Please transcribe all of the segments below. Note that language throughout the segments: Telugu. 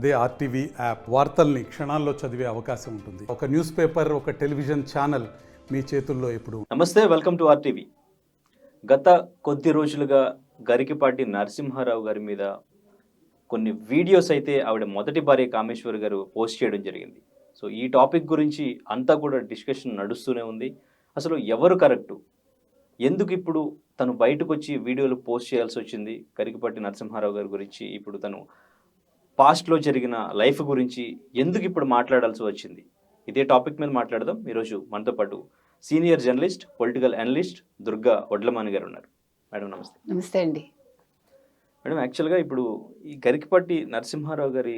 అదే ఆర్టీవీ యాప్ వార్తల్ని క్షణాల్లో చదివే అవకాశం ఉంటుంది. ఒక న్యూస్ పేపర్, ఒక టెలివిజన్ ఛానల్ మీ చేతుల్లో ఎప్పుడు. నమస్తే, వెల్కమ్ టు ఆర్టీవీ. గత కొద్ది రోజులుగా గరికపాటి నరసింహారావు గారి మీద కొన్ని వీడియోస్ అయితే ఆవిడ మొదటి భార్య కామేశ్వరి గారు పోస్ట్ చేయడం జరిగింది. సో ఈ టాపిక్ గురించి అంతా కూడా డిస్కషన్ నడుస్తూనే ఉంది. అసలు ఎవరు కరెక్టు, ఎందుకు ఇప్పుడు తను బయటకు వచ్చి వీడియోలు పోస్ట్ చేయాల్సి వచ్చింది, గరికపాటి నరసింహారావు గారి గురించి, ఇప్పుడు తను పాస్ట్లో జరిగిన లైఫ్ గురించి ఎందుకు ఇప్పుడు మాట్లాడాల్సి వచ్చింది, ఇదే టాపిక్ మీద మాట్లాడదాం. ఈరోజు మనతో పాటు senior journalist, political analyst Durga Vadlamani గారు ఉన్నారు. మేడం నమస్తే. నమస్తే అండి. మేడం, యాక్చువల్గా ఇప్పుడు ఈ గరికపాటి నరసింహారావు గారి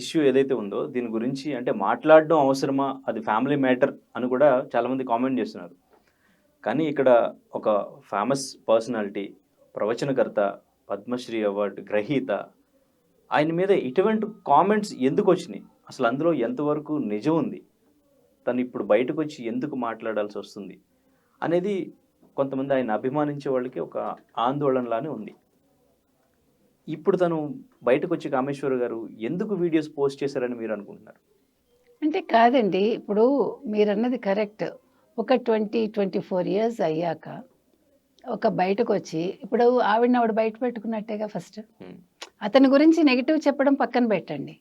ఇష్యూ ఏదైతే ఉందో దీని గురించి అంటే మాట్లాడడం అవసరమా, అది ఫ్యామిలీ మ్యాటర్ అని కూడా చాలామంది కామెంట్ చేస్తున్నారు. కానీ ఇక్కడ ఒక ఫేమస్ పర్సనాలిటీ, ప్రవచనకర్త, పద్మశ్రీ అవార్డు గ్రహీత, ఆయన మీద ఇటువంటి కామెంట్స్ ఎందుకు వచ్చినాయి, అసలు అందులో ఎంతవరకు నిజం ఉంది, తను ఇప్పుడు బయటకు వచ్చి ఎందుకు మాట్లాడాల్సి వస్తుంది అనేది కొంతమంది ఆయన అభిమానించే వాళ్ళకి ఒక ఆందోళనలానే ఉంది. ఇప్పుడు తను బయటకు వచ్చి కామేశ్వర్ గారు ఎందుకు వీడియోస్ పోస్ట్ చేశారని మీరు అనుకుంటున్నారు? అంటే కాదండి, ఇప్పుడు మీరన్నది కరెక్ట్. ఒక 24 ఇయర్స్ అయ్యాక ఒక బయటకు వచ్చి ఇప్పుడు ఆవిడ బయట పెట్టుకున్నట్టేగా. ఫస్ట్ అతని గురించి నెగిటివ్ చెప్పడం పక్కన పెట్టండి.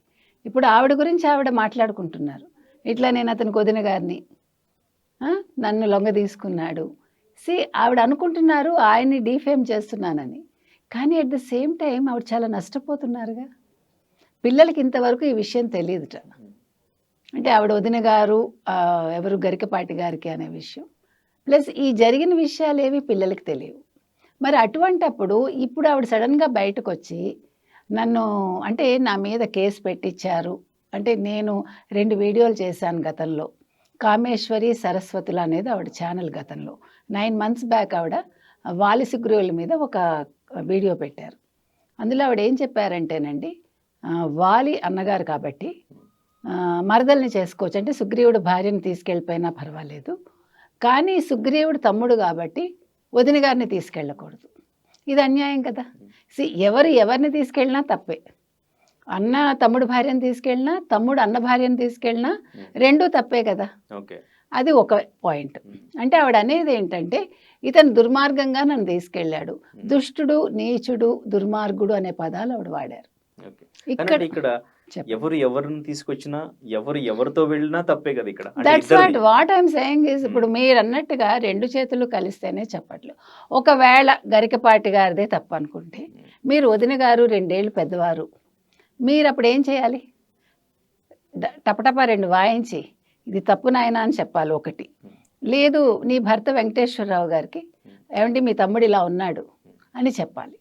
ఇప్పుడు ఆవిడ గురించి ఆవిడ మాట్లాడుకుంటున్నారు. ఇట్లా నేను అతనికి వదిన గారిని, నన్ను లొంగ తీసుకున్నాడు. ఆవిడ అనుకుంటున్నారు ఆయన్ని డీఫేమ్ చేస్తున్నానని. కానీ అట్ ద సేమ్ టైం ఆవిడ చాలా నష్టపోతున్నారుగా. పిల్లలకి ఇంతవరకు ఈ విషయం తెలియదుట. అంటే ఆవిడ వదిన గారు ఎవరు, గరికపాటి గారికి అనే విషయం, ప్లస్ ఈ జరిగిన విషయాలు ఏవి పిల్లలకి తెలియవు. మరి అటువంటప్పుడు ఇప్పుడు ఆవిడ సడన్గా బయటకు వచ్చి నన్ను అంటే నా మీద కేసు పెట్టించారు అంటే, నేను 2 వీడియోలు చేశాను గతంలో, కామేశ్వరి సరస్వతులు అనేది ఆవిడ ఛానల్. గతంలో 9 months బ్యాక్ ఆవిడ వాలి సుగ్రీవుల మీద ఒక వీడియో పెట్టారు. అందులో ఆవిడ ఏం చెప్పారంటేనండి, వాలి అన్నగారు కాబట్టి మరదల్ని చేసుకోవచ్చు, అంటే సుగ్రీవుడు భార్యను తీసుకెళ్ళిపోయినా పర్వాలేదు, కానీ సుగ్రీవుడు తమ్ముడు కాబట్టి వదిన గారిని తీసుకెళ్ళకూడదు. ఇది అన్యాయం కదా. ఎవరిని తీసుకెళ్ళినా తప్పే. అన్న తమ్ముడు భార్యను తీసుకెళ్ళినా, తమ్ముడు అన్న భార్యను తీసుకెళ్ళినా రెండూ తప్పే కదా. అది ఒక పాయింట్. అంటే ఆవిడ అనేది ఏంటంటే, ఇతను దుర్మార్గంగా నన్ను తీసుకెళ్ళాడు, దుష్టుడు, నీచుడు, దుర్మార్గుడు అనే పదాలు ఆవిడ వాడారు. ఇక్కడ ఎవరు ఎవరిని తీసుకొచ్చినా, ఎవరితో వెళ్ళినా తప్పే కదా. ఇక్కడ that's what I'm saying is, ఇప్పుడు మీరు అన్నట్టుగా 2 చేతులు కలిస్తేనే చెప్పట్లు. ఒకవేళ గరికపాటి గారిదే తప్పు అనుకుంటే, మీరు వదిన గారు 2 ఏళ్ళు పెద్దవారు, మీరు అప్పుడు ఏం చేయాలి? టపటపా 2 వాయించి ఇది తప్పు నాయనా అని చెప్పాలి ఒకటి. లేదు, నీ భర్త వెంకటేశ్వరరావు గారికి ఏమంటే మీ తమ్ముడు ఇలా ఉన్నాడు అని చెప్పాలి.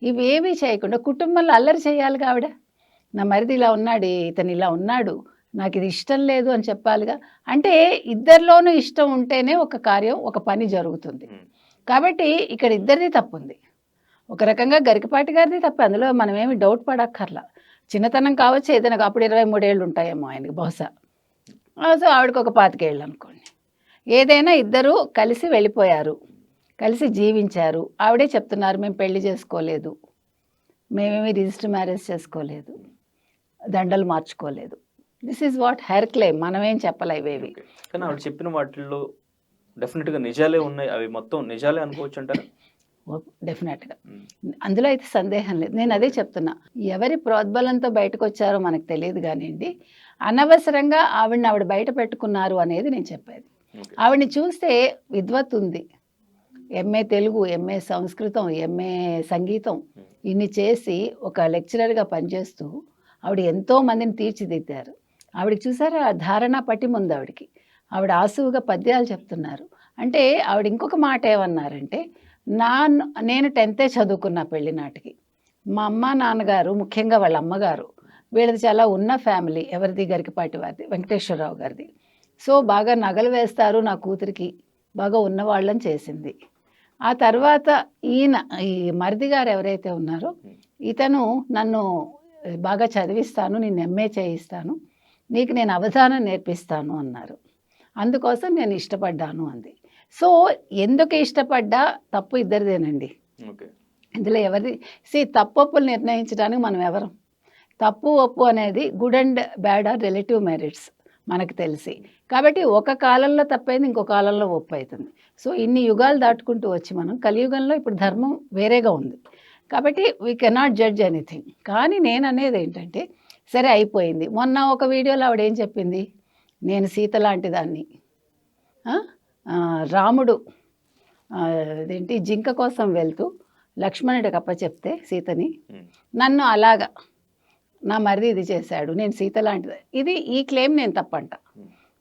ఇవేమీ చేయకుండా కుటుంబంలో అల్లరి చేయాలిగా ఆవిడ. నా మరిది ఇలా ఉన్నాడు, ఇతను ఇలా ఉన్నాడు, నాకు ఇది ఇష్టం లేదు అని చెప్పాలిగా. అంటే ఇద్దరిలోనూ ఇష్టం ఉంటేనే ఒక కార్యం, ఒక పని జరుగుతుంది. కాబట్టి ఇక్కడ ఇద్దరిది తప్పు ఉంది. ఒక రకంగా గరికపాటి గారిది తప్పే, అందులో మనం ఏమి డౌట్ పడక్కర్లా. చిన్నతనం కావచ్చు, ఏదైనా అప్పుడు 23 ఏళ్ళు ఉంటాయేమో ఆయనకి బహుశా. సో ఆవిడకి ఒక 25 ఏళ్ళు అనుకోండి. ఏదైనా ఇద్దరు కలిసి వెళ్ళిపోయారు, కలిసి జీవించారు. ఆవిడే చెప్తున్నారు, మేము పెళ్లి చేసుకోలేదు, మేమేమి రిజిస్టర్ మ్యారేజ్ చేసుకోలేదు, దండలు మార్చుకోలేదు. This is what her claim. మనమేం చెప్పలేవేవి. కానీ ఆవిడ చెప్పిన వాటిల్లో డెఫినెట్గా నిజాలే ఉన్నాయి. అవి మొత్తం నిజాలే అనుకోవచ్చు అంటారా? డెఫినెట్గా, అందులో అయితే సందేహం లేదు. నేను అదే చెప్తున్నా, ఎవరి ప్రోద్బలంతో బయటకు వచ్చారో మనకు తెలియదు కానివ్వండి, అనవసరంగా ఆవిడ బయట పెట్టుకున్నారు అనేది నేను చెప్పేది. ఆవిడని చూస్తే విద్వత్ ఉంది, ఎంఏ తెలుగు, ఎంఏ సంస్కృతం, ఎంఏ సంగీతం, ఇన్ని చేసి ఒక లెక్చరర్గా పనిచేస్తూ ఆవిడ ఎంతో మందిని తీర్చిదిద్దారు. ఆవిడకి చూసారా ధారణ పట్టిమ ఉంది ఆవిడకి. ఆవిడ ఆసువుగా పద్యాలు చెప్తున్నారు. అంటే ఆవిడ ఇంకొక మాట ఏమన్నారంటే, నేను 10th చదువుకున్న పెళ్లి నాటికి. మా అమ్మ నాన్నగారు, ముఖ్యంగా వాళ్ళ అమ్మగారు, వీళ్ళది చాలా ఉన్న ఫ్యామిలీ. ఎవరిది? గరికపాటి వారిది, వెంకటేశ్వరరావు గారిది. సో బాగా నగలు వేస్తారు, నా కూతురికి బాగా ఉన్నవాళ్ళని చేసింది. ఆ తర్వాత ఈ మరిది గారు ఎవరైతే ఉన్నారో, ఇతను నన్ను బాగా చదివిస్తాను, నేను ఎంఏ చేయిస్తాను, నీకు నేను అవధానం నేర్పిస్తాను అన్నారు. అందుకోసం నేను ఇష్టపడ్డాను అంది. సో ఎందుకు ఇష్టపడ్డా తప్పు ఇద్దరిదేనండి. ఇందులో ఎవరిది తప్పొప్పులు నిర్ణయించడానికి మనం ఎవరం? తప్పు ఒప్పు అనేది good and bad or relative merits మనకు తెలిసి. కాబట్టి ఒక కాలంలో తప్పైంది ఇంకో కాలంలో ఒప్పు అవుతుంది. సో ఇన్ని యుగాలు దాటుకుంటూ వచ్చి మనం కలియుగంలో ఇప్పుడు ధర్మం వేరేగా ఉంది. కాబట్టి వీ కెనాట్ జడ్జ్ ఎనీథింగ్. కానీ నేను అనేది ఏంటంటే సరే అయిపోయింది. మొన్న ఒక వీడియోలో ఆవిడ ఏం చెప్పింది, నేను సీత లాంటి దాన్ని, రాముడు అదేంటి జింక కోసం వెళ్తూ లక్ష్మణుడికి అప్పచెప్తే సీతని, నన్ను అలాగా నా మరిది ఇది చేశాడు, నేను సీత లాంటిది. ఈ క్లెయిమ్ నేను తప్పంట.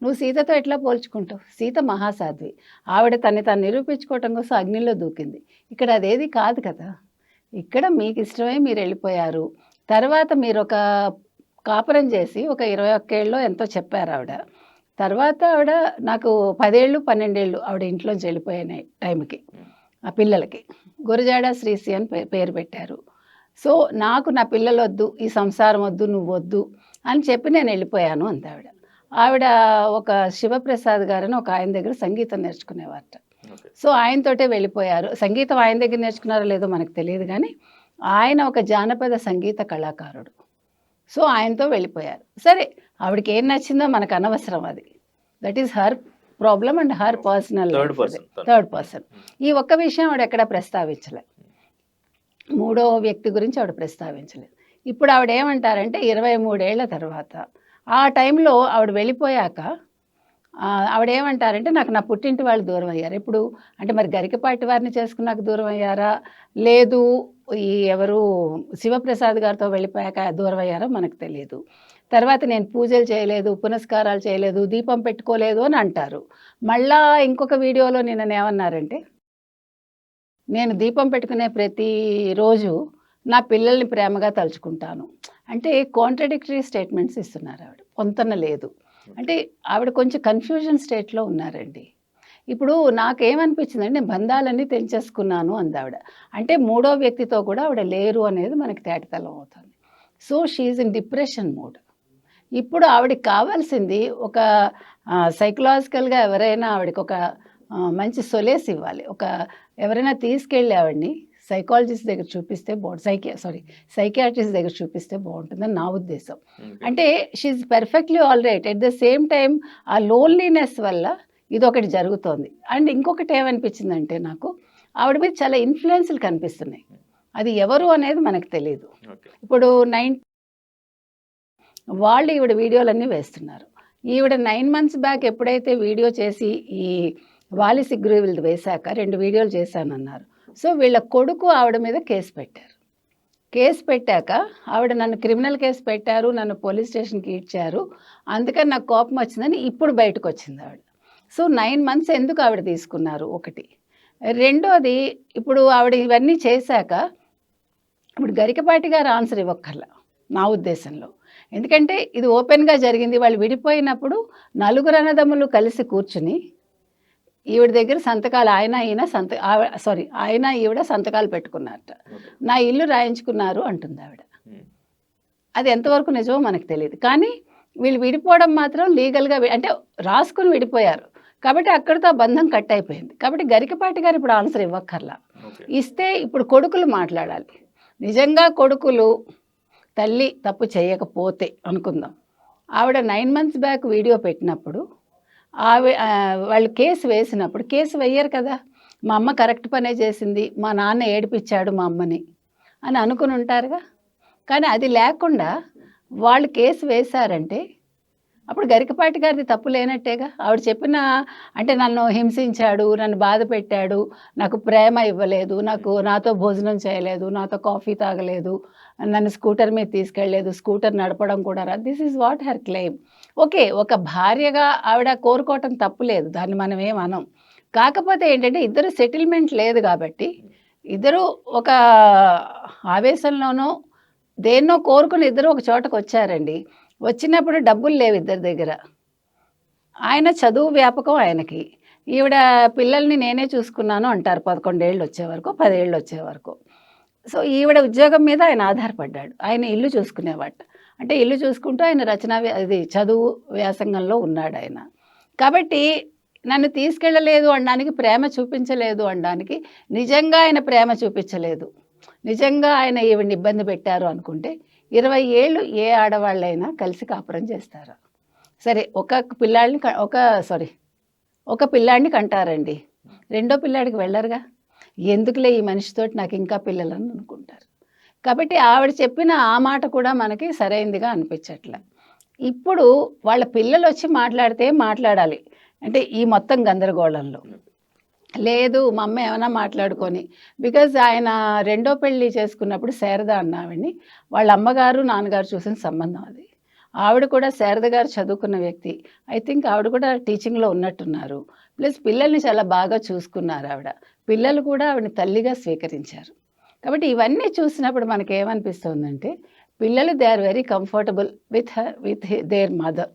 నువ్వు సీతతో ఎట్లా పోల్చుకుంటావు? సీత మహాసాధ్వి. ఆవిడ తను నిరూపించుకోవటం కోసం అగ్నిలో దూకింది. ఇక్కడ అదేది కాదు కదా. ఇక్కడ మీకు ఇష్టమై మీరు వెళ్ళిపోయారు. తర్వాత మీరు ఒక కాపురం చేసి ఒక 21 ఏళ్ళలో ఎంతో చెప్పారు ఆవిడ. తర్వాత ఆవిడ నాకు 10 ఏళ్ళు 12 ఏళ్ళు ఆవిడ ఇంట్లోంచి వెళ్ళిపోయిన టైంకి ఆ పిల్లలకి గురజాడ శ్రీశ్రీ అని పేరు పెట్టారు. సో నాకు నా పిల్లలు వద్దు, ఈ సంసారం వద్దు, నువ్వు వద్దు అని చెప్పి నేను వెళ్ళిపోయాను అంత ఆవిడ. ఆవిడ ఒక శివప్రసాద్ గారని ఒక ఆయన దగ్గర సంగీతం నేర్చుకునేవారట. సో ఆయనతోటే వెళ్ళిపోయారు. సంగీతం ఆయన దగ్గర నేర్చుకున్నారో లేదో మనకు తెలియదు, కానీ ఆయన ఒక జానపద సంగీత కళాకారుడు. సో ఆయనతో వెళ్ళిపోయారు. సరే ఆవిడకి ఏం నచ్చిందో మనకు అనవసరం, అది that is her problem and her personal third person. ఈ ఒక్క విషయం ఆవిడ ఎక్కడ ప్రస్తావించలేదు, మూడో వ్యక్తి గురించి ఆవిడ ప్రస్తావించలేదు. ఇప్పుడు ఆవిడ ఏమంటారంటే 23 ఏళ్ల తర్వాత ఆ టైంలో ఆవిడ వెళ్ళిపోయాక ఆవిడ ఏమంటారంటే నాకు నా పుట్టింటి వాళ్ళు దూరం అయ్యారు. ఇప్పుడు అంటే మరి గరికపాటి వారిని చేసుకున్నాక దూరం అయ్యారా, లేదు ఈ ఎవరు శివప్రసాద్ గారితో వెళ్ళిపోయాక దూరం అయ్యారో మనకు తెలియదు. తర్వాత నేను పూజలు చేయలేదు, పునస్కారాలు చేయలేదు, దీపం పెట్టుకోలేదు అని అంటారు. మళ్ళా ఇంకొక వీడియోలో నిన్న ఏమన్నారంటే నేను దీపం పెట్టుకునే ప్రతిరోజు నా పిల్లల్ని ప్రేమగా తలుచుకుంటాను. అంటే కాంట్రడిక్టరీ స్టేట్మెంట్స్ ఇస్తున్నారు ఆవిడ. పొంతన లేదు. అంటే ఆవిడ కొంచెం కన్ఫ్యూజన్ స్టేట్లో ఉన్నారండి. ఇప్పుడు నాకేమనిపించిందంటే నేను బంధాలన్నీ తెంచేసుకున్నాను అంది ఆవిడ. అంటే మూడో వ్యక్తితో కూడా ఆవిడ లేరు అనేది మనకి తేటతెల్లం అవుతుంది. So she's in depression mode. ఇప్పుడు ఆవిడకి కావాల్సింది ఒక సైకలాజికల్గా ఎవరైనా ఆవిడకి ఒక మంచి సొలేస్ ఇవ్వాలి. ఎవరైనా తీసుకెళ్ళి ఆవిడని సైకాలజిస్ట్ దగ్గర చూపిస్తే బాగుంటుంది, సైకియాట్రిస్ట్ దగ్గర చూపిస్తే బాగుంటుందని నా ఉద్దేశం. అంటే she's perfectly all right. At the same time ఆ లోన్లీనెస్ వల్ల ఇది ఒకటి జరుగుతోంది. అండ్ ఇంకొకటి ఏమనిపించిందంటే నాకు ఆవిడ మీద చాలా ఇన్ఫ్లుయెన్స్లు కనిపిస్తున్నాయి. అది ఎవరు అనేది మనకు తెలియదు. ఇప్పుడు వాళ్ళు ఈవిడ వీడియోలన్నీ వేస్తున్నారు. ఈవిడ 9 months బ్యాక్ ఎప్పుడైతే వీడియో చేసి ఈ వాలి సిగ్గురువులది వేశాక 2 వీడియోలు చేశానన్నారు. సో వీళ్ళ కొడుకు ఆవిడ మీద కేసు పెట్టారు. కేసు పెట్టాక ఆవిడ నన్ను క్రిమినల్ కేసు పెట్టారు, నన్ను పోలీస్ స్టేషన్కి ఇచ్చారు, అందుకని నాకు కోపం వచ్చిందని ఇప్పుడు బయటకు వచ్చింది ఆవిడ. సో 9 months ఎందుకు ఆవిడ తీసుకున్నారు ఒకటి. రెండోది, ఇప్పుడు ఆవిడ ఇవన్నీ చేశాక ఇప్పుడు గరికపాటి గారు ఆన్సర్ ఇవ్వక్కర్లా నా ఉద్దేశంలో. ఎందుకంటే ఇది ఓపెన్గా జరిగింది. వాళ్ళు విడిపోయినప్పుడు 4 అన్నదమ్ములు కలిసి కూర్చుని ఈవిడ దగ్గర సంతకాలు ఆయన ఈవిడ సంతకాలు పెట్టుకున్నారట. నా ఇల్లు రాయించుకున్నారు అంటుంది ఆవిడ. అది ఎంతవరకు నిజమో మనకు తెలియదు. కానీ వీళ్ళు విడిపోవడం మాత్రం లీగల్గా అంటే రాసుకుని విడిపోయారు కాబట్టి అక్కడితో బంధం కట్ అయిపోయింది. కాబట్టి గరికపాటి గారు ఇప్పుడు ఆన్సర్ ఇవ్వక్కర్లా. ఇస్తే ఇప్పుడు కొడుకులు మాట్లాడాలి. నిజంగా కొడుకులు తల్లి తప్పు చేయకపోతే అనుకుందాం, ఆవిడ 9 months బ్యాక్ వీడియో పెట్టినప్పుడు వాళ్ళు కేసు వేసినప్పుడు కేసు వేయరు కదా, మా అమ్మ కరెక్ట్ పనే చేసింది, మా నాన్న ఏడిపించాడు మా అమ్మని అని అనుకుని ఉంటారుగా. కానీ అది లేకుండా వాళ్ళు కేసు వేశారంటే అప్పుడు గరికపాటి గారిది తప్పు లేనట్టేగా. ఆవిడ చెప్పిన అంటే నన్ను హింసించాడు, నన్ను బాధ పెట్టాడు, నాకు ప్రేమ ఇవ్వలేదు, నాతో భోజనం చేయలేదు, నాతో కాఫీ తాగలేదు, నన్ను స్కూటర్ మీద తీసుకెళ్ళలేదు, స్కూటర్ నడపడం కూడా రాదు. This is what her claim. Okay, ఒక భార్యగా ఆవిడ కోరుకోవటం తప్పు లేదు, దాన్ని మనం ఏమనం. కాకపోతే ఏంటంటే ఇద్దరు సెటిల్మెంట్ లేదు కాబట్టి ఇద్దరు ఒక ఆవేశంలోనో దేన్నో కోరుకుని ఇద్దరు ఒక చోటకు వచ్చారండి. వచ్చినప్పుడు డబ్బులు లేవు ఇద్దరి దగ్గర. ఆయన చదువు వ్యాపకం ఆయనకి, ఈవిడ పిల్లల్ని నేనే చూసుకున్నాను అంటారు 11 ఏళ్ళు వచ్చే వరకు 10 ఏళ్ళు వచ్చే వరకు. సో ఈవిడ ఉద్యోగం మీద ఆయన ఆధారపడ్డాడు. ఆయన ఇల్లు చూసుకునేవాట. అంటే ఇల్లు చూసుకుంటూ ఆయన చదువు వ్యాసంగంలో ఉన్నాడు ఆయన. కాబట్టి నన్ను తీసుకెళ్ళలేదు అనడానికి, ప్రేమ చూపించలేదు అనడానికి, నిజంగా ఆయన ప్రేమ చూపించలేదు, నిజంగా ఆయన ఈవిడిని ఇబ్బంది పెట్టారు అనుకుంటే 20 ఏళ్ళు ఏ ఆడవాళ్ళైనా కలిసి కాపురం చేస్తారా? సరే ఒక పిల్లాడిని కంటారండి. రెండో పిల్లాడికి వెళ్ళరుగా. ఎందుకులే ఈ మనిషితోటి నాకు ఇంకా పిల్లలని అనుకుంటారు. కాబట్టి ఆవిడ చెప్పిన ఆ మాట కూడా మనకి సరైందిగా అనిపించట్లే. ఇప్పుడు వాళ్ళ పిల్లలొచ్చి మాట్లాడితే మాట్లాడాలి. అంటే ఈ మొత్తం గందరగోళంలో. లేదు మా అమ్మ ఏమైనా మాట్లాడుకొని బికాజ్ ఆయన రెండో పెళ్లి చేసుకున్నప్పుడు శారద అన్న ఆవిడని వాళ్ళ అమ్మగారు నాన్నగారు చూసిన సంబంధం అది. ఆవిడ కూడా శారద గారు చదువుకున్న వ్యక్తి. ఐ థింక్ ఆవిడ కూడా టీచింగ్లో ఉన్నట్టున్నారు. ప్లస్ పిల్లల్ని చాలా బాగా చూసుకున్నారు ఆవిడ. పిల్లలు కూడా ఆవిడని తల్లిగా స్వీకరించారు. కాబట్టి ఇవన్నీ చూసినప్పుడు మనకేమనిపిస్తుందంటే పిల్లలు they are very comfortable with their mother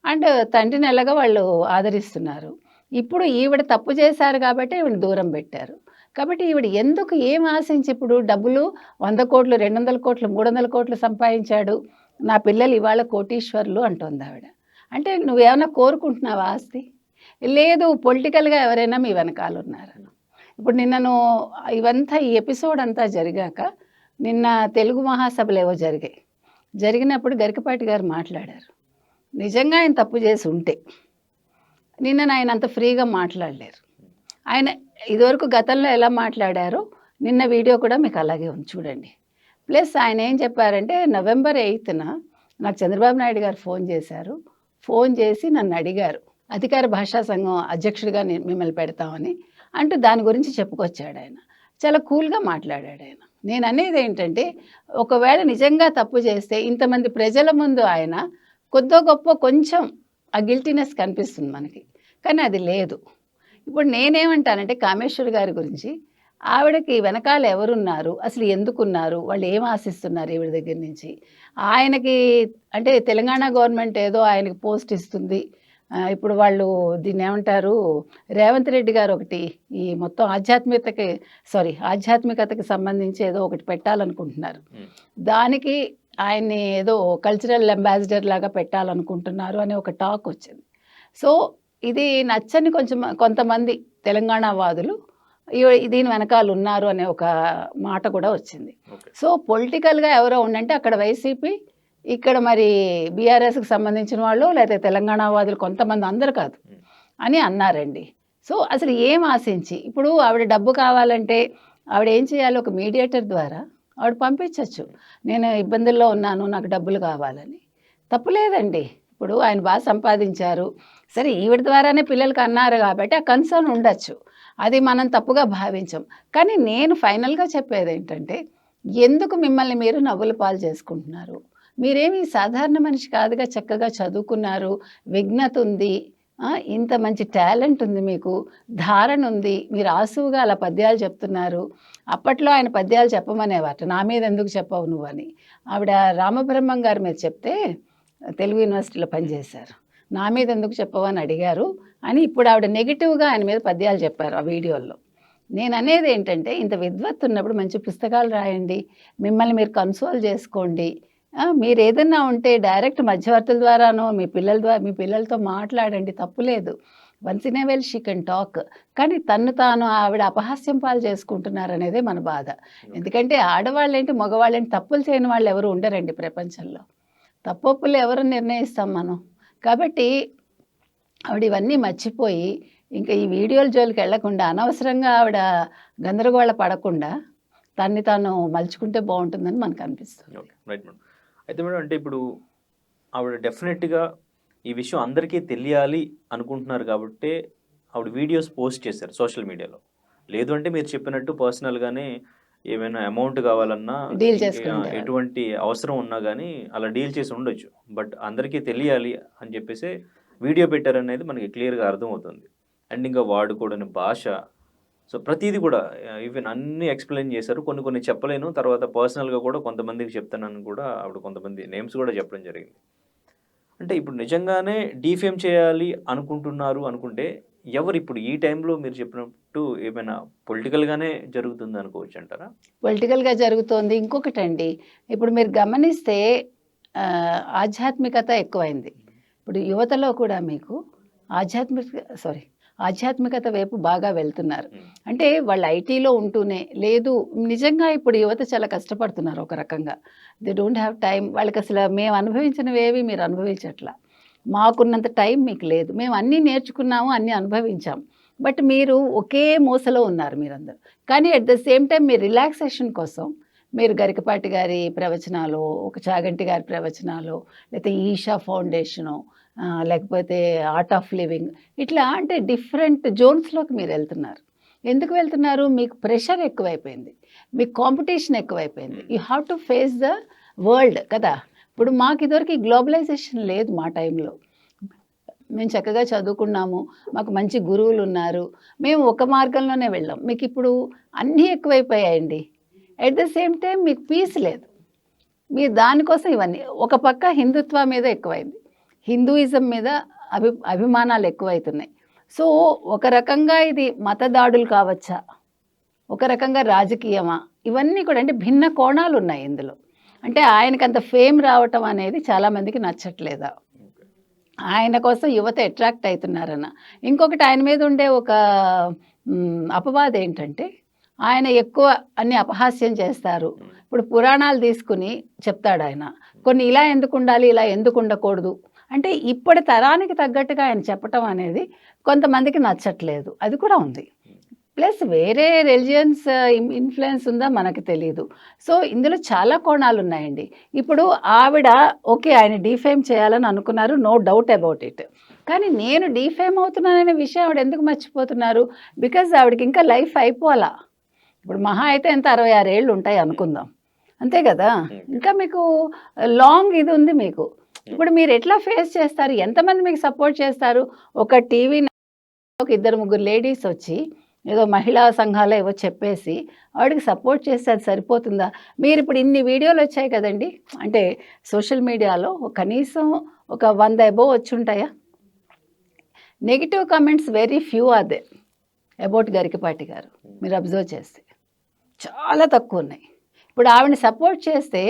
and తండ్రిని ఎలాగో వాళ్ళు ఆదరిస్తున్నారు. ఇప్పుడు ఈవిడ తప్పు చేశారు కాబట్టి ఈవిడ దూరం పెట్టారు. కాబట్టి ఈవిడ ఎందుకు ఏం ఆశించి ఇప్పుడు డబ్బులు 100 కోట్లు 200 కోట్లు 300 కోట్లు సంపాదించాడు, నా పిల్లలు ఇవాళ కోటీశ్వర్లు అంటోంది ఆవిడ. అంటే నువ్వేమైనా కోరుకుంటున్నావా ఆస్తి? లేదు పొలిటికల్గా ఎవరైనా మీ వెనకాల ఉన్నారు. ఇప్పుడు నిన్నను ఇవంతా ఈ ఎపిసోడ్ అంతా జరిగాక నిన్న తెలుగు మహాసభలు ఏవో జరిగినప్పుడు గరికపాటి గారు మాట్లాడారు. నిజంగా ఆయన తప్పు చేసి ఉంటే నిన్న ఆయన అంత ఫ్రీగా మాట్లాడలేరు. ఆయన ఇదివరకు గతంలో ఎలా మాట్లాడారో నిన్న వీడియో కూడా మీకు అలాగే ఉంది చూడండి. ప్లస్ ఆయన ఏం చెప్పారంటే నవంబర్ 8న నాకు చంద్రబాబు నాయుడు గారు ఫోన్ చేశారు. ఫోన్ చేసి నన్ను అడిగారు అధికార భాషా సంఘం అధ్యక్షుడిగా మిమ్మల్ని పెడతామని అంటూ దాని గురించి చెప్పుకొచ్చాడు ఆయన. చాలా కూల్గా మాట్లాడాడు ఆయన. నేను అనేది ఏంటంటే ఒకవేళ నిజంగా తప్పు చేస్తే ఇంతమంది ప్రజల ముందు ఆయన కొద్దో గొప్ప కొంచెం ఆ గిల్టీనెస్ కనిపిస్తుంది మనకి. కానీ అది లేదు. ఇప్పుడు నేనేమంటానంటే కామేశ్వర్ గారి గురించి ఆవిడకి వెనకాల ఎవరున్నారు, అసలు ఎందుకున్నారు, వాళ్ళు ఏం ఆశిస్తున్నారు ఈవిడ దగ్గర నుంచి. ఆయనకి అంటే తెలంగాణ గవర్నమెంట్ ఏదో ఆయనకి పోస్ట్ ఇస్తుంది. ఇప్పుడు వాళ్ళు దీన్ని ఏమంటారు, రేవంత్ రెడ్డి గారు ఒకటి ఈ మొత్తం ఆధ్యాత్మికతకి సంబంధించి ఏదో ఒకటి పెట్టాలనుకుంటున్నారు. దానికి ఆయన్ని ఏదో కల్చరల్ అంబాసిడర్ లాగా పెట్టాలనుకుంటున్నారు అనే ఒక టాక్ వచ్చింది. సో ఇది నచ్చని కొంతమంది తెలంగాణ వాదులు దీని వెనకాల ఉన్నారు అనే ఒక మాట కూడా వచ్చింది. సో పొలిటికల్గా ఎవరో ఉండంటే అక్కడ వైసీపీ, ఇక్కడ మరి బీఆర్ఎస్కి సంబంధించిన వాళ్ళు లేకపోతే తెలంగాణ వాదులు కొంతమంది, అందరు కాదు అని అన్నారండి. సో అసలు ఏం ఆశించి ఇప్పుడు ఆవిడ డబ్బు కావాలంటే ఆవిడ ఏం చేయాలి, ఒక మీడియేటర్ ద్వారా ఆవిడ పంపించవచ్చు, నేను ఇబ్బందుల్లో ఉన్నాను నాకు డబ్బులు కావాలని. తప్పులేదండి. ఇప్పుడు ఆయన బాగా సంపాదించారు, సరే ఈవిడ ద్వారానే పిల్లలకి అన్నారు కాబట్టి ఆ కన్సర్న్ ఉండొచ్చు, అది మనం తప్పుగా భావించాం. కానీ నేను ఫైనల్గా చెప్పేది ఏంటంటే ఎందుకు మిమ్మల్ని మీరు నవ్వుల పాలు చేసుకుంటున్నారు? మీరేమీ సాధారణ మనిషి కాదుగా, చక్కగా చదువుకున్నారు, విజ్ఞత ఉంది, ఇంత మంచి టాలెంట్ ఉంది, మీకు ధారణ ఉంది, మీరు ఆసువుగా అలా పద్యాలు చెప్తున్నారు. అప్పట్లో ఆయన పద్యాలు చెప్పమనేవాట, నా మీద ఎందుకు చెప్పవు నువ్వు అని. ఆవిడ రామబ్రహ్మం గారి మీద చెప్తే తెలుగు యూనివర్సిటీలో పనిచేశారు, నా మీద ఎందుకు చెప్పవని అడిగారు అని ఇప్పుడు ఆవిడ నెగిటివ్గా ఆయన మీద పద్యాలు చెప్పారు ఆ వీడియోల్లో. నేను అనేది ఏంటంటే ఇంత విద్వత్తు ఉన్నప్పుడు మంచి పుస్తకాలు రాయండి, మిమ్మల్ని మీరు కన్సోల్ చేసుకోండి. మీరు ఏదన్నా ఉంటే డైరెక్ట్ మధ్యవర్తుల ద్వారానో మీ పిల్లలతో మాట్లాడండి, తప్పులేదు. Once in a well she can talk. కానీ తాను ఆవిడ అపహాస్యం పాలు చేసుకుంటున్నారు అనేదే మన బాధ. ఎందుకంటే ఆడవాళ్ళేంటి మగవాళ్ళేంటి తప్పులు చేయని వాళ్ళు ఎవరు ఉండరండి ప్రపంచంలో. తప్పొప్పులు ఎవరు నిర్ణయిస్తాం మనం. కాబట్టి ఆవిడ ఇవన్నీ మర్చిపోయి ఇంకా ఈ వీడియోల జోలికి వెళ్లకుండా అనవసరంగా ఆవిడ గందరగోళ పడకుండా తాను మలుచుకుంటే బాగుంటుందని మనకు అనిపిస్తుంది. Right madam. అయితే మేడం అంటే ఇప్పుడు ఆవిడ డెఫినెట్గా ఈ విషయం అందరికీ తెలియాలి అనుకుంటున్నారు కాబట్టి ఆవిడ వీడియోస్ పోస్ట్ చేశారు సోషల్ మీడియాలో. లేదు అంటే మీరు చెప్పినట్టు పర్సనల్గానే ఏమైనా అమౌంట్ కావాలన్నా ఎటువంటి అవసరం ఉన్నా కానీ అలా డీల్ చేసి ఉండొచ్చు. బట్ అందరికీ తెలియాలి అని చెప్పేసి వీడియో పెట్టారనేది మనకి క్లియర్గా అర్థమవుతుంది. అండ్ ఇంకా వాడుకోవడని భాష, సో ప్రతిదీ కూడా ఈవెన్ అన్నీ ఎక్స్ప్లెయిన్ చేశారు. కొన్ని చెప్పలేను, తర్వాత పర్సనల్గా కూడా కొంతమందికి చెప్తానని కూడా ఆవిడ కొంతమంది నేమ్స్ కూడా చెప్పడం జరిగింది. అంటే ఇప్పుడు నిజంగానే డీఫేమ్ చేయాలి అనుకుంటే ఎవరు ఇప్పుడు ఈ టైంలో మీరు చెప్పినట్టు ఏమైనా పొలిటికల్గానే జరుగుతుంది అనుకోవచ్చు అంటారా? పొలిటికల్గా జరుగుతోంది. ఇంకొకటండి, ఇప్పుడు మీరు గమనిస్తే ఆధ్యాత్మికత ఎక్కువైంది. ఇప్పుడు యువతలో కూడా మీకు ఆధ్యాత్మికత వైపు బాగా వెళ్తున్నారు. అంటే వాళ్ళు ఐటీలో ఉంటూనే లేదు, నిజంగా ఇప్పుడు యువత చాలా కష్టపడుతున్నారు ఒక రకంగా. They don't have time. వాళ్ళకి అసలు మేము అనుభవించినవేవి మీరు అనుభవించట్లా. మాకున్నంత టైం మీకు లేదు. మేము అన్నీ నేర్చుకున్నాము, అన్నీ అనుభవించాం. బట్ మీరు ఒకే మూసలో ఉన్నారు మీరందరూ. కానీ అట్ ద సేమ్ టైం మీరు రిలాక్సేషన్ కోసం మీరు గరికపాటి గారి ప్రవచనాలు, ఒక చాగంటి గారి ప్రవచనాలు, లేకపోతే ఈషా ఫౌండేషను, లేకపోతే ఆర్ట్ ఆఫ్ లివింగ్, ఇట్లా అంటే డిఫరెంట్ జోన్స్లోకి మీరు వెళ్తున్నారు. ఎందుకు వెళ్తున్నారు? మీకు ప్రెషర్ ఎక్కువైపోయింది, మీకు కాంపిటీషన్ ఎక్కువైపోయింది. You have to face the world కదా. ఇప్పుడు మాకు ఇదివరకు ఈ గ్లోబలైజేషన్ లేదు మా టైంలో. మేము చక్కగా చదువుకున్నాము, మాకు మంచి గురువులు ఉన్నారు, మేము ఒక మార్గంలోనే వెళ్ళాం. మీకు ఇప్పుడు అన్నీ ఎక్కువైపోయాయండి. ఎట్ ద సేమ్ టైం మీకు పీస్ లేదు. మీరు దానికోసం ఇవన్నీ, ఒక పక్క హిందుత్వ మీద ఎక్కువైంది, హిందూయిజం మీద అభిమానాలు ఎక్కువైతున్నాయి. సో ఒక రకంగా ఇది మతదాడులు కావచ్చా, ఒక రకంగా రాజకీయమా, ఇవన్నీ కూడా అంటే భిన్న కోణాలు ఉన్నాయి ఇందులో. అంటే ఆయనకు అంత ఫేమ్ రావటం అనేది చాలామందికి నచ్చట్లేదా, ఆయన కోసం యువత అట్రాక్ట్ అవుతున్నారన్న. ఇంకొకటి ఆయన మీద ఉండే ఒక అపవాదం ఏంటంటే ఆయన ఎక్కువ అన్ని అపహాస్యం చేస్తారు. ఇప్పుడు పురాణాలు తీసుకుని చెప్తాడు ఆయన, కొన్ని ఇలా ఎందుకు ఉండాలి, ఇలా ఎందుకు ఉండకూడదు అంటే ఇప్పటి తరానికి తగ్గట్టుగా ఆయన చెప్పటం అనేది కొంతమందికి నచ్చట్లేదు, అది కూడా ఉంది. ప్లస్ వేరే రిలిజియన్స్ ఇన్ఫ్లుయెన్స్ ఉందా మనకి తెలియదు. సో ఇందులో చాలా కోణాలు ఉన్నాయండి. ఇప్పుడు ఆవిడ ఓకే ఆయన డీఫేమ్ చేయాలని అనుకున్నారు, నో డౌట్ అబౌట్ ఇట్. కానీ నేను డీఫేమ్ అవుతున్నాననే విషయం ఆవిడ ఎందుకు మర్చిపోతున్నారు? బికాజ్ ఆవిడకి ఇంకా లైఫ్ అయిపోవాలా. ఇప్పుడు మహా అయితే ఎంత 66 ఏళ్ళు ఉంటాయి అనుకుందాం, అంతే కదా. ఇంకా మీకు లాంగ్ ఇది ఉంది మీకు. ఇప్పుడు మీరు ఎట్లా ఫేస్ చేస్తారు? ఎంతమంది మీకు సపోర్ట్ చేస్తారు? ఒక టీవీ ఒక 2-3 లేడీస్ వచ్చి ఏదో మహిళా సంఘాలు ఏవో చెప్పేసి ఆవిడకి సపోర్ట్ చేస్తే అది సరిపోతుందా? మీరు ఇప్పుడు ఇన్ని వీడియోలు వచ్చాయి కదండి, అంటే సోషల్ మీడియాలో కనీసం ఒక 100 అబోవ్ వచ్చి ఉంటాయా? Negative comments very few are they about Garikapati garu. మీరు అబ్జర్వ్ చేస్తే చాలా తక్కువ ఉన్నాయి. ఇప్పుడు ఆవిడని సపోర్ట్ చేస్తే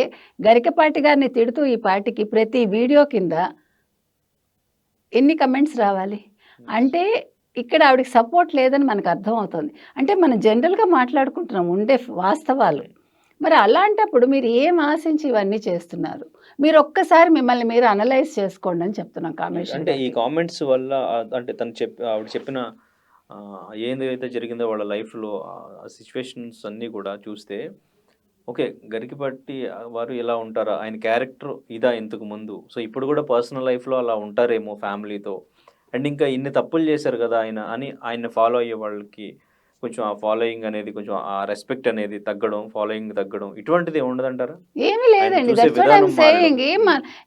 గరికపాటి గారిని తిడుతూ ఈ పార్టీకి ప్రతి వీడియో కింద ఎన్ని కమెంట్స్ రావాలి? అంటే ఇక్కడ ఆవిడకి సపోర్ట్ లేదని మనకు అర్థమవుతుంది. అంటే మనం జనరల్గా మాట్లాడుకుంటున్నాం ఉండే వాస్తవాలు. మరి అలాంటప్పుడు మీరు ఏం ఆశించి ఇవన్నీ చేస్తున్నారు? మీరు ఒక్కసారి మిమ్మల్ని మీరు అనలైజ్ చేసుకోండి అని చెప్తున్నాం కామెంట్స్. అంటే ఈ కామెంట్స్ వల్ల అంటే ఆవిడ చెప్పిన ఏదైతే జరిగిందో వాళ్ళ లైఫ్లో సిచ్యువేషన్స్ అన్నీ కూడా చూస్తే ఓకే, గరికపాటి వారు ఇలా ఉంటారా, ఆయన క్యారెక్టర్ ఇదా ఇంతకు ముందు, సో ఇప్పుడు కూడా పర్సనల్ లైఫ్లో అలా ఉంటారేమో ఫ్యామిలీతో, అండ్ ఇంకా ఇన్ని తప్పులు చేశారు కదా ఆయన అని ఆయన ఫాలో అయ్యే వాళ్ళకి కొంచెం ఆ ఫాలోయింగ్ అనేది, కొంచెం ఆ రెస్పెక్ట్ అనేది తగ్గడం, ఫాలోయింగ్ తగ్గడం, ఇటువంటిది ఉండదంటారా? ఏమీ లేదండి, దట్స్ వాట్ ఐమ్ సేయింగ్.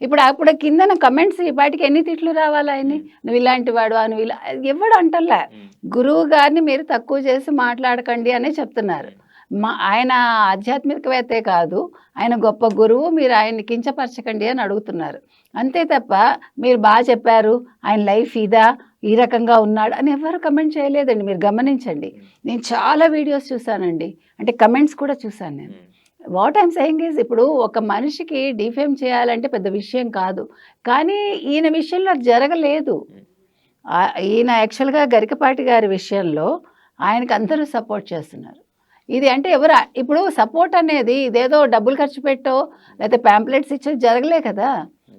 ఇప్పుడు అప్పుడు కింద కమెంట్స్ ఈ పాటికి ఎన్ని తిట్లు రావాలి ఆయన్ని, నువ్వు ఇలాంటి వాడు నువ్వు ఇలా, ఎవడు అంటల్లా. గురువు గారిని మీరు తక్కువ చేసి మాట్లాడకండి అనే చెప్తున్నారు. ఆయన ఆధ్యాత్మికవేత్తే కాదు, ఆయన గొప్ప గురువు, మీరు ఆయన్ని కించపరచకండి అని అడుగుతున్నారు. అంతే తప్ప మీరు బాగా చెప్పారు, ఆయన లైఫ్ ఇదా, ఈ రకంగా ఉన్నాడు అని ఎవరు కమెంట్ చేయలేదండి. మీరు గమనించండి, నేను చాలా వీడియోస్ చూశానండి, అంటే కమెంట్స్ కూడా చూశాను నేను. వాట్ ఐమ్ సెయింగ్ ఈజ్, ఇప్పుడు ఒక మనిషికి డిఫేమ్ చేయాలంటే పెద్ద విషయం కాదు, కానీ ఈయన విషయంలో జరగలేదు. ఈయన యాక్చువల్గా గరికపాటి గారి విషయంలో ఆయనకు అందరూ సపోర్ట్ చేస్తున్నారు. ఇది అంటే ఎవరు ఇప్పుడు సపోర్ట్ అనేది ఇదేదో డబ్బులు ఖర్చు పెట్టో లేకపోతే ప్యాంప్లెట్స్ ఇచ్చో జరగలే కదా,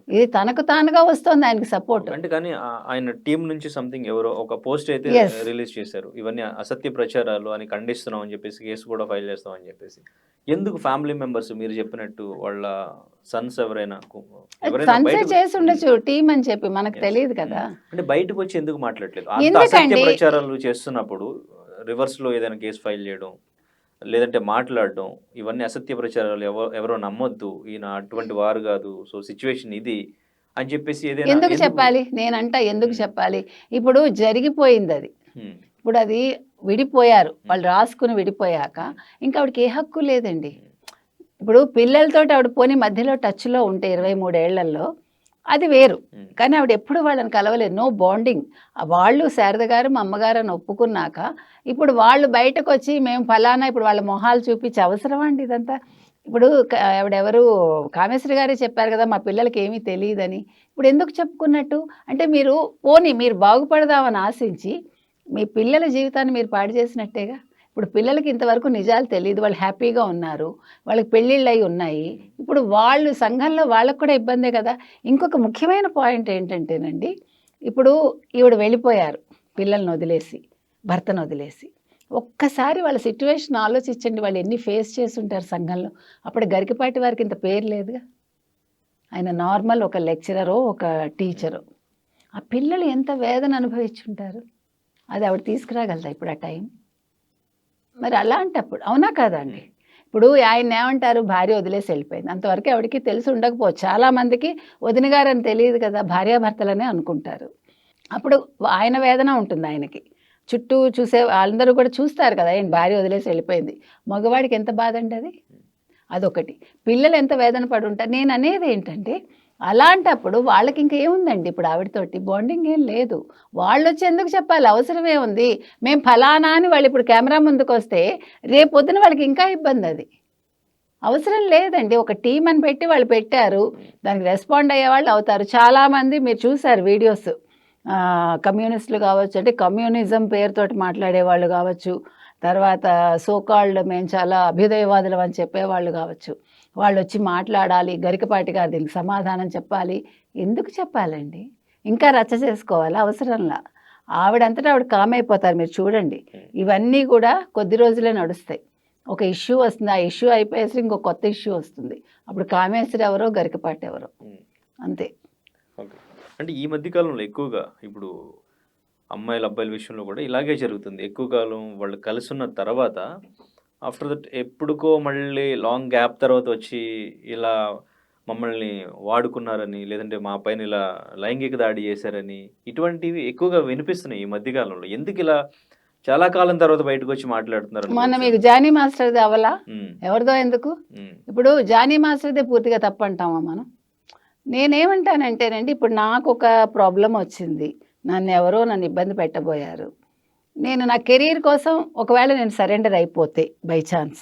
ఇది తనకు తానుగా వస్తుంది ఆయనకి సపోర్ట్. అంటే కానీ ఆయన టీం నుంచి సంథింగ్ ఎవరో ఒక పోస్ట్ అయితే రిలీజ్ చేశారు, ఇవన్నీ అసత్య ప్రచారాలు అని ఖండిస్తున్నాం అని చెప్పేసి, కేసు కూడా ఫైల్ చేస్తాం అని చెప్పేసి. ఎందుకు ఫ్యామిలీ మెంబర్స్ మీరు చెప్పినట్టు వాళ్ళ సన్స్ ఎవరైనా చేసి ఉండొచ్చు టీం అని చెప్పి, మనకు తెలియదు కదా. అంటే బయటకు వచ్చి ఎందుకు మాట్లాడలేదు? అసత్య ప్రచారాలు చేస్తున్నప్పుడు రివర్స్ లో ఏదైనా కేసు ఫైల్ చేయడం, లేదంటే మాట్లాడడం, ఇవన్నీ అసత్య ప్రచారాలు, ఎవరో నమ్మొద్దు, ఈయన అటువంటి వారు కాదు, సో సిచ్యువేషన్ ఇది అని చెప్పేసి ఎందుకు చెప్పాలి? నేనంట ఎందుకు చెప్పాలి? ఇప్పుడు జరిగిపోయింది అది, ఇప్పుడు అది విడిపోయారు, వాళ్ళు రాసుకుని విడిపోయాక ఇంకా ఆవిడకి ఏ హక్కు లేదండి. ఇప్పుడు పిల్లలతో ఆవిడ పోనీ మధ్యలో టచ్లో ఉంటే 23 ఏళ్లలో అది వేరు, కానీ ఆవిడ ఎప్పుడు వాళ్ళని కలవలేదు, నో బాండింగ్. వాళ్ళు శారద గారు మా అమ్మగారు అని ఒప్పుకున్నాక ఇప్పుడు వాళ్ళు బయటకు వచ్చి మేము ఫలానా, ఇప్పుడు వాళ్ళ మొహాలు చూపించి అవసరం అండి ఇదంతా. ఇప్పుడు ఆవిడెవరు కామేశ్వరి గారే చెప్పారు కదా, మా పిల్లలకి ఏమీ తెలియదని. ఇప్పుడు ఎందుకు చెప్పుకున్నట్టు? అంటే మీరు పోనీ మీరు బాగుపడదామని ఆశించి మీ పిల్లల జీవితాన్ని మీరు పాడు చేసినట్టేగా. ఇప్పుడు పిల్లలకి ఇంతవరకు నిజాలు తెలీదు. వాళ్ళు హ్యాపీగా ఉన్నారు. వాళ్ళకి పెళ్ళిళ్ళయి ఉన్నాయి. ఇప్పుడు వాళ్ళు సంఘంలో వాళ్ళకి కూడా ఇబ్బందే కదా! ఇంకొక ముఖ్యమైన పాయింట్ ఏంటంటేనండి, ఇప్పుడు ఈవిడ వెళ్ళిపోయారు పిల్లల్ని వదిలేసి, భర్తను వదిలేసి. ఒక్కసారి వాళ్ళ సిట్యుయేషన్ ఆలోచించండి. వాళ్ళు ఎన్ని ఫేస్ చేసుంటారు సంఘంలో. అప్పుడు గరికపాటి వారికి ఇంత పేరు లేదుగా. ఆయన నార్మల్ ఒక లెక్చరరో, ఒక టీచరో. ఆ పిల్లలు ఎంత వేదన అనుభవించుంటారు. అది ఆవిడ తీసుకురాగలదా ఇప్పుడు ఆ టైం? మరి అలాంటప్పుడు అవునా కాదా అండి? ఇప్పుడు ఆయన ఏమంటారు, భార్య వదిలేసి వెళ్ళిపోయింది. అంతవరకు ఎవడికి తెలిసి ఉండకపోవచ్చు. చాలామందికి వదిన గారని తెలియదు కదా, భార్యాభర్తలనే అనుకుంటారు. అప్పుడు ఆయన వేదన ఉంటుంది ఆయనకి. చుట్టూ చూసే అందరూ కూడా చూస్తారు కదా, ఆయన భార్య వదిలేసి వెళ్ళిపోయింది. మగవాడికి ఎంత బాధ అండి అది. అదొకటి. పిల్లలు ఎంత వేదన పడి ఉంటారు. నేను అనేది ఏంటంటే, అలాంటప్పుడు వాళ్ళకి ఇంకా ఏముందండి, ఇప్పుడు ఆవిడతోటి బాండింగ్ ఏం లేదు. వాళ్ళు వచ్చి ఎందుకు చెప్పాలి, అవసరమే ఉంది. మేము ఫలానా అని వాళ్ళు ఇప్పుడు కెమెరా ముందుకు వస్తే రేపొద్దున వాళ్ళకి ఇంకా ఇబ్బంది. అది అవసరం లేదండి. ఒక టీం అని పెట్టి వాళ్ళు పెట్టారు, దానికి రెస్పాండ్ అయ్యే వాళ్ళు అవుతారు. చాలామంది మీరు చూశారు వీడియోస్, కమ్యూనిస్టులు కావచ్చు, అంటే కమ్యూనిజం పేరుతోటి మాట్లాడేవాళ్ళు కావచ్చు, తర్వాత సోకాల్డ్ మేము చాలా అభ్యుదయవాదులం అని చెప్పేవాళ్ళు కావచ్చు. వాళ్ళు వచ్చి మాట్లాడాలి, గరికపాటి గారు దీనికి సమాధానం చెప్పాలి. ఎందుకు చెప్పాలండి? ఇంకా రచ్చ చేసుకోవాలి అవసరంలా. ఆవిడంతటా ఆవిడ కామ్ అయిపోతారు. మీరు చూడండి, ఇవన్నీ కూడా కొద్ది రోజులే నడుస్తాయి. ఒక ఇష్యూ వస్తుంది, ఆ ఇష్యూ అయిపోయేసి ఇంకో కొత్త ఇష్యూ వస్తుంది. అప్పుడు కామేశ్వరి ఎవరో, గరికపాటి ఎవరో, అంతే. ఓకే. అంటే ఈ మధ్య కాలంలో ఎక్కువగా ఇప్పుడు అమ్మాయిల అబ్బాయిల విషయంలో కూడా ఇలాగే జరుగుతుంది. ఎక్కువ కాలం వాళ్ళు కలిసున్న తర్వాత ఆఫ్టర్ దట్ ఎప్పుడుకో మళ్ళీ లాంగ్ గ్యాప్ తర్వాత వచ్చి ఇలా మమ్మల్ని వాడుకున్నారని, లేదంటే మా పైన ఇలా లైంగిక దాడి చేశారని, ఇటువంటివి ఎక్కువగా వినిపిస్తున్నాయి ఈ మధ్య కాలంలో. ఎందుకు ఇలా చాలా కాలం తర్వాత బయటకు వచ్చి మాట్లాడుతున్నారు మొన్న అనుకోవచ్చా? మీకు జానీ మాస్టర్ది అవలా, ఉమ్, ఎవరిదో ఎందుకు? ఉమ్, ఇప్పుడు జానీ మాస్టర్దే పూర్తిగా తప్పంటామా మనం? నేనేమంటానంటేనండి, ఇప్పుడు నాకు ఒక ప్రాబ్లం వచ్చింది, నన్ను ఇబ్బంది పెట్టబోయారు. నేను నా కెరీర్ కోసం ఒకవేళ నేను సరెండర్ అయిపోతే by chance,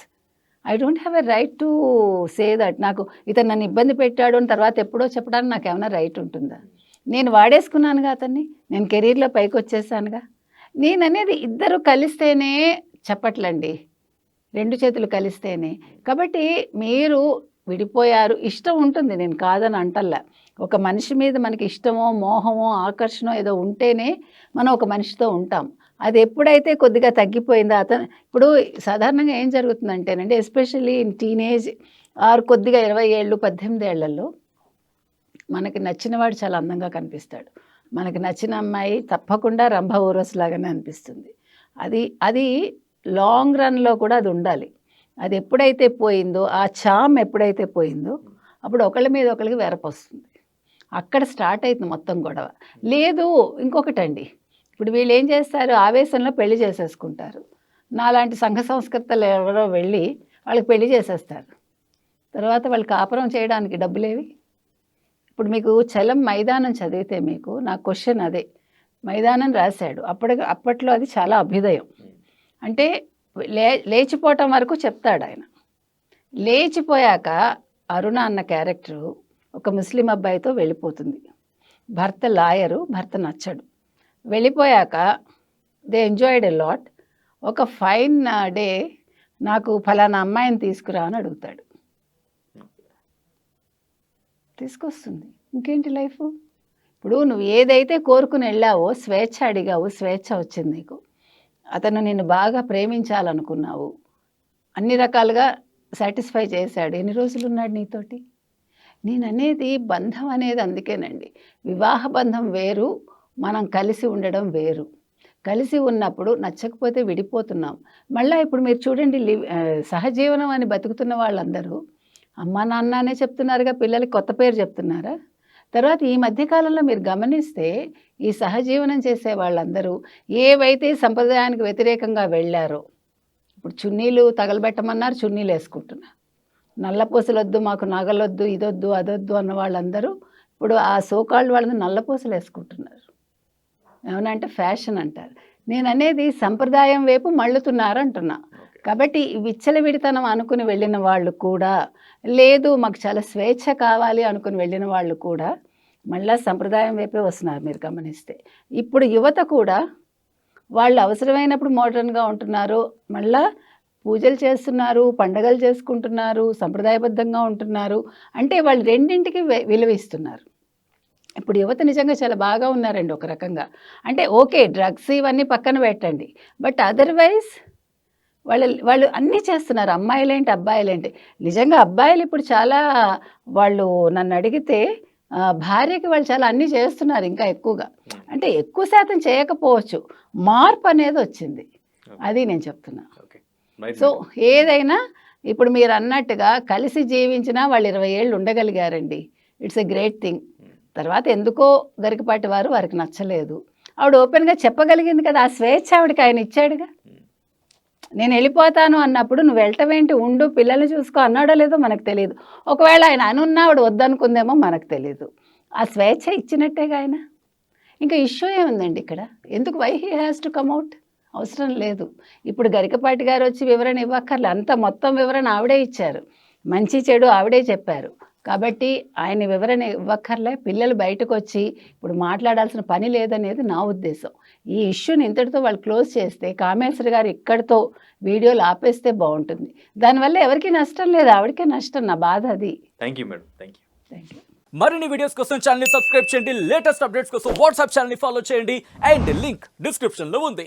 I don't have a right to say that నాకు ఇతను నన్ను ఇబ్బంది పెట్టాడు అని తర్వాత ఎప్పుడో చెప్పడానికి నాకు ఏమైనా రైట్ ఉంటుందా? నేను వాడేసుకున్నానుగా అతన్ని, నేను కెరీర్లో పైకి వచ్చేసానుగా. నేను అనేది ఇద్దరు కలిస్తేనే చెప్పట్లండి, రెండు చేతులు కలిస్తేనే. కాబట్టి మీరు విడిపోయారు, ఇష్టం ఉంటుంది, నేను కాదని అంటల్లా. ఒక మనిషి మీద మనకి ఇష్టమో, మోహమో, ఆకర్షణో ఏదో ఉంటేనే మనం ఒక మనిషితో ఉంటాం. అది ఎప్పుడైతే కొద్దిగా తగ్గిపోయిందో అతను, ఇప్పుడు సాధారణంగా ఏం జరుగుతుందంటేనండి, ఎస్పెషల్లీ ఇన్ టీనేజ్ ఆర్ కొద్దిగా 20 ఏళ్ళు 18 ఏళ్లలో మనకి నచ్చినవాడు చాలా అందంగా కనిపిస్తాడు. మనకి నచ్చిన అమ్మాయి తప్పకుండా రంభ ఊర్వశిలాగానే అనిపిస్తుంది. అది అది లాంగ్ రన్లో కూడా అది ఉండాలి. అది ఎప్పుడైతే పోయిందో, ఆ చామ్ ఎప్పుడైతే పోయిందో, అప్పుడు ఒకళ్ళ మీద ఒకళ్ళకి వెరపొస్తుంది. అక్కడ స్టార్ట్ అవుతుంది మొత్తం గొడవ. లేదు, ఇంకొకటండి, ఇప్పుడు వీళ్ళు ఏం చేస్తారు, ఆవేశంలో పెళ్లి చేసేసుకుంటారు. నాలాంటి సంఘ సంస్కర్తలు ఎవరో వెళ్ళి వాళ్ళకి పెళ్లి చేసేస్తారు. తర్వాత వాళ్ళు కాపురం చేయడానికి డబ్బులేవి? ఇప్పుడు మీకు చలం మైదానం చదివితే మీకు నా క్వశ్చన్ అదే. మైదానం రాశాడు, అప్పట్లో అది చాలా అభ్యుదయం. అంటే లేచిపోవటం వరకు చెప్తాడు ఆయన. లేచిపోయాక అరుణ అన్న క్యారెక్టరు ఒక ముస్లిం అబ్బాయితో వెళ్ళిపోతుంది. భర్త లాయరు, భర్త నచ్చడు. వెళ్ళిపోయాక దే ఎంజాయ్డ్ ఎ లాట్. ఒక ఫైన్ డే నాకు ఫలానా అమ్మాయిని తీసుకురా అని అడుగుతాడు. తీసుకొస్తుంది. ఇంకేంటి లైఫ్? ఇప్పుడు నువ్వు ఏదైతే కోరుకుని వెళ్ళావో, స్వేచ్ఛ అడిగావు, స్వేచ్ఛ వచ్చింది నీకు. అతను నిన్ను బాగా ప్రేమించాలనుకున్నావు, అన్ని రకాలుగా సాటిస్ఫై చేశాడు. ఎన్ని రోజులు ఉన్నాడు నీతోటి? నేను అనేది బంధం అనేది అందుకేనండి, వివాహ బంధం వేరు, మనం కలిసి ఉండడం వేరు. కలిసి ఉన్నప్పుడు నచ్చకపోతే విడిపోతున్నాం. మళ్ళీ ఇప్పుడు మీరు చూడండి, సహజీవనం అని బతుకుతున్న వాళ్ళందరూ అమ్మా నాన్న అనే చెప్తున్నారుగా, పిల్లలకి కొత్త పేరు చెప్తున్నారా? తర్వాత ఈ మధ్యకాలంలో మీరు గమనిస్తే ఈ సహజీవనం చేసే వాళ్ళందరూ ఏవైతే సంప్రదాయానికి వ్యతిరేకంగా వెళ్ళారో, ఇప్పుడు చున్నీలు తగలబెట్టమన్నారు, చున్నీలు వేసుకుంటున్నారు. నల్లపూసలు వద్దు, మాకు నగలొద్దు, ఇదొద్దు అదొద్దు అన్న వాళ్ళందరూ ఇప్పుడు ఆ సోకాళ్ళు వాళ్ళని నల్లపూసలు వేసుకుంటున్నారు. ఏమనంటే ఫ్యాషన్ అంటారు. నేను అనేది సంప్రదాయం వైపు మళ్ళుతున్నారు అంటున్నా. కాబట్టి విచ్చలవిడితనం అనుకుని వెళ్ళిన వాళ్ళు కూడా, లేదు మాకు చాలా స్వేచ్ఛ కావాలి అనుకుని వెళ్ళిన వాళ్ళు కూడా మళ్ళా సంప్రదాయం వైపే వస్తున్నారు మీరు గమనిస్తే. ఇప్పుడు యువత కూడా వాళ్ళు అవసరమైనప్పుడు మోడర్న్గా ఉంటున్నారు, మళ్ళా పూజలు చేస్తున్నారు, పండగలు చేసుకుంటున్నారు, సంప్రదాయబద్ధంగా ఉంటున్నారు. అంటే వాళ్ళు రెండింటికి విలువ ఇస్తున్నారు. ఇప్పుడు యువత నిజంగా చాలా బాగా ఉన్నారండి ఒక రకంగా. అంటే ఓకే, డ్రగ్స్ ఇవన్నీ పక్కన పెట్టండి, బట్ అదర్వైజ్ వాళ్ళు అన్నీ చేస్తున్నారు. అమ్మాయిలేంటి అబ్బాయిలేంటి. నిజంగా అబ్బాయిలు ఇప్పుడు చాలా, వాళ్ళు నన్ను అడిగితే భార్యకి వాళ్ళు చాలా అన్నీ చేస్తున్నారు ఇంకా ఎక్కువగా. అంటే ఎక్కువ శాతం చేయకపోవచ్చు, మార్పు అనేది వచ్చింది, అది నేను చెప్తున్నా. సో ఏదైనా ఇప్పుడు మీరు అన్నట్టుగా కలిసి జీవించినా వాళ్ళు 20 ఏళ్ళు ఉండగలిగారండి. It's a great thing. తర్వాత ఎందుకో గరికపాటి వారికి నచ్చలేదు. ఆవిడ ఓపెన్గా చెప్పగలిగింది కదా, ఆ స్వేచ్ఛ ఆవిడకి ఆయన ఇచ్చాడుగా. నేను వెళ్ళిపోతాను అన్నప్పుడు నువ్వు వెళ్ళటమేంటి, ఉండు పిల్లల్ని చూసుకో అన్నాడో లేదో మనకు తెలియదు. ఒకవేళ ఆయన అనున్నా ఆవిడ వద్దనుకుందేమో మనకు తెలియదు. ఆ స్వేచ్ఛ ఇచ్చినట్టేగా ఆయన. ఇంకా ఇష్యూ ఏముందండి ఇక్కడ, ఎందుకు why he has to come out, అవసరం లేదు. ఇప్పుడు గరికపాటి గారు వచ్చి వివరణ ఇవ్వక్కర్లే, అంత మొత్తం వివరణ ఆవిడే ఇచ్చారు, మంచి చెడు ఆవిడే చెప్పారు. కాబట్టి ఆయన వివరణ ఇవ్వక్కర్లే. పిల్లలు బయటకు వచ్చి ఇప్పుడు మాట్లాడాల్సిన పని లేదనేది నా ఉద్దేశం. ఈ ఇష్యూని ఇంతటితో వాళ్ళు క్లోజ్ చేస్తే, కామేశ్వరి గారు ఇక్కడితో వీడియోలు ఆపేస్తే బాగుంటుంది. దానివల్ల ఎవరికీ నష్టం లేదు, ఆవిడకే నష్టం. నా బాధ అది. Thank you madam, thank you. Thank you. మరిన్ని వీడియోస్ కోసం ఛానల్ ని సబ్స్క్రైబ్ చేయండి, లేటెస్ట్ అప్డేట్స్ కోసం వాట్సాప్ ఛానల్ ని ఫాలో చేయండి, అండ్ లింక్ డిస్క్రిప్షన్ లో ఉంది.